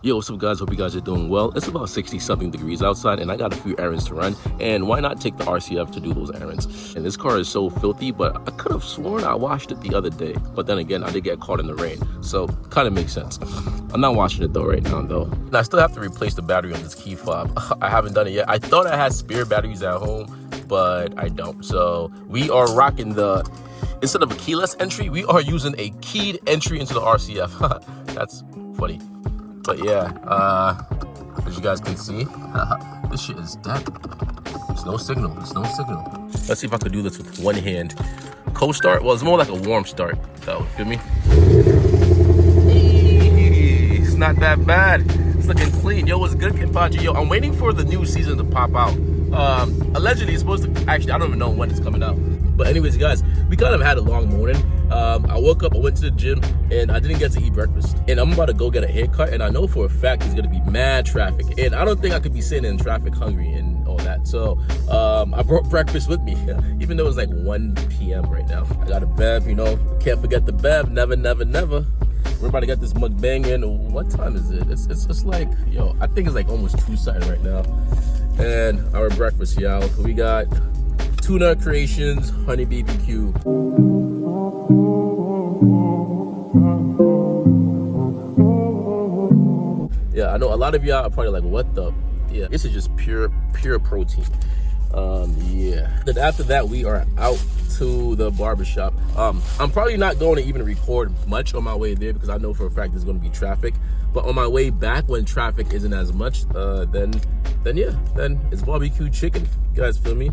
Yo, what's up guys? Hope you guys are doing well. It's about 60 something degrees outside and I got a few errands to run, and why not take the RCF to do those errands? And this car is so filthy, but I could have sworn I washed it the other day, but then again I did get caught in the rain, so kind of makes sense. I'm not washing it though right now though. And I still have to replace the battery on this key fob. I haven't done it yet. I thought I had spare batteries at home, but I don't. So we are rocking the, instead of a keyless entry, we are using a keyed entry into the RCF. That's funny. But yeah, as you guys can see, this shit is dead. There's no signal. There's no signal. Let's see if I could do this with one hand. Cold start? Well, it's more like a warm start, though. Feel me? Hey, it's not that bad. It's looking clean. Yo, what's good, Kimpachi? Yo, I'm waiting for the new season to pop out. Allegedly, it's supposed to. Actually, I don't even know when it's coming out. But anyways, guys, we kind of had a long morning. I woke up, I went to the gym, and I didn't get to eat breakfast. And I'm about to go get a haircut, and I know for a fact there's gonna be mad traffic. And I don't think I could be sitting in traffic hungry and all that. So I brought breakfast with me, even though it's like 1 p.m. right now. I got a bev, you know, can't forget the bev, never, never, never. We're about to get this mukbang in. What time is it? It's like, yo, I think it's like almost 2 something right now. And our breakfast, y'all. We got Tuna Creations, honey BBQ. Yeah, I know a lot of y'all are probably like, what the? Yeah, this is just pure protein. Yeah. Then after that, we are out to the barbershop. I'm probably not going to even record much on my way there because I know for a fact there's going to be traffic. But on my way back, when traffic isn't as much, then it's barbecue chicken. You guys feel me?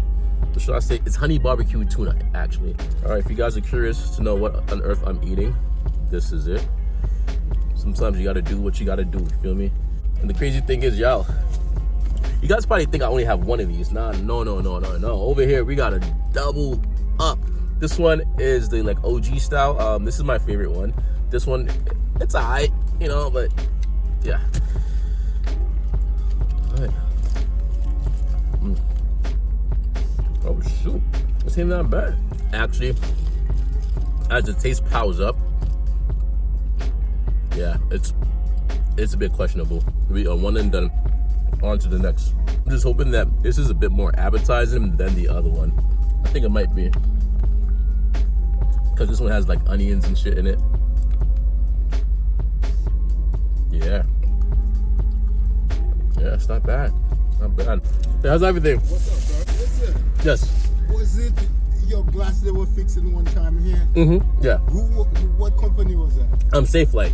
Or should I say it's honey barbecue tuna, actually. All right, if you guys are curious to know what on earth I'm eating, this is it. Sometimes you gotta do what you gotta do, you feel me? And the crazy thing is, y'all, you guys probably think I only have one of these. Nah, no. Over here, we got a double up. This one is the like OG style. This is my favorite one. This one, it's alright, you know, but yeah. All right. Oh shoot, this ain't that bad. Actually, as the taste powers up, yeah, it's a bit questionable. We are one and done, on to the next. I'm just hoping that this is a bit more appetizing than the other one. I think it might be, because this one has like onions and shit in it. Yeah, it's not bad. Not bad. Hey, how's everything? What's up, bro? Listen. Yes. Was it your glass they were fixing one time here? Mm-hmm. Yeah. What company was that? Safe Light.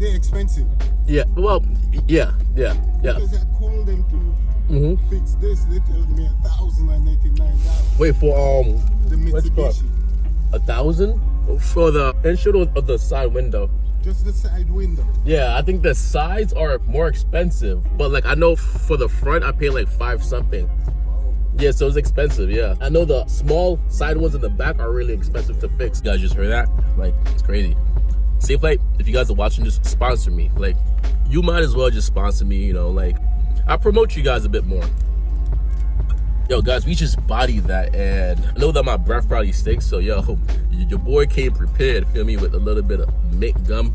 They're expensive. Yeah. Well, yeah. Because I called them to fix this. They told me $1,089. Wait for the Mitsubishi. 1,000 for the windshield or the side window? Just the side window. Yeah, I think the sides are more expensive, but like I know for the front I pay like 5 something. Yeah, so it's expensive. Yeah, I know the small side ones in the back are really expensive to fix. You guys just heard that? Like, it's crazy. Safe Light, if you guys are watching, just sponsor me. Like, you might as well just sponsor me, you know, like I promote you guys a bit more. Yo guys, we just bodied that, and I know that my breath probably stinks, so yo, your boy came prepared, feel me, with a little bit of mint gum.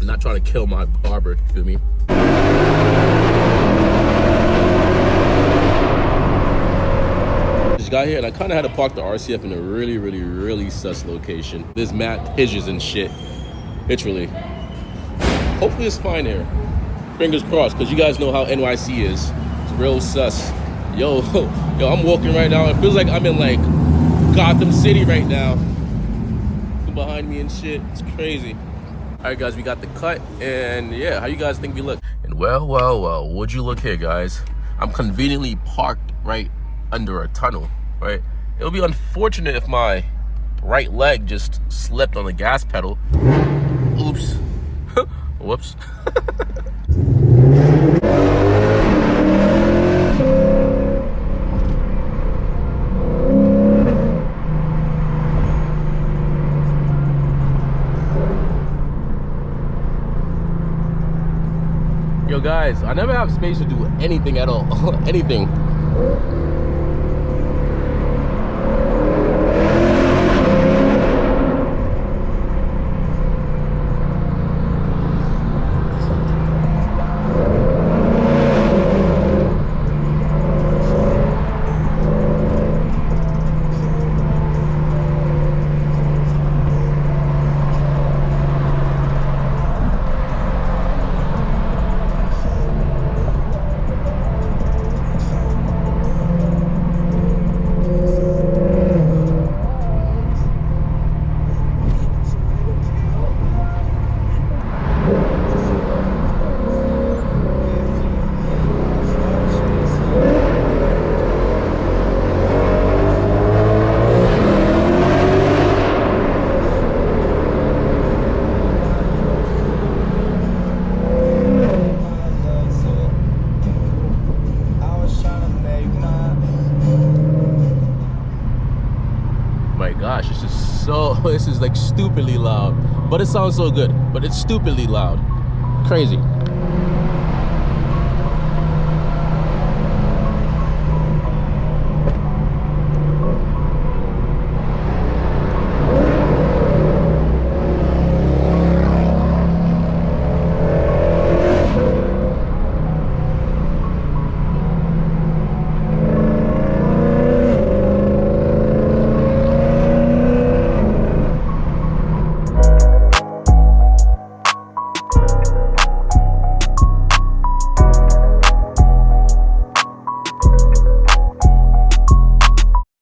I'm not trying to kill my barber, feel me? Just got here and I kind of had to park the RCF in a really sus location. There's mad pigeons and shit, literally. Hopefully it's fine here. Fingers crossed, because you guys know how NYC is. It's real sus. Yo, I'm walking right now. It feels like I'm in like Gotham City right now. Behind me and shit, it's crazy. All right, guys, we got the cut, and yeah, how you guys think we look? And well, would you look here, guys? I'm conveniently parked right under a tunnel, right? It'll be unfortunate if my right leg just slipped on the gas pedal. Oops. Whoops. Yo guys, I never have space to do anything at all. Anything. stupidly loud. But it sounds so good. But it's stupidly loud. Crazy.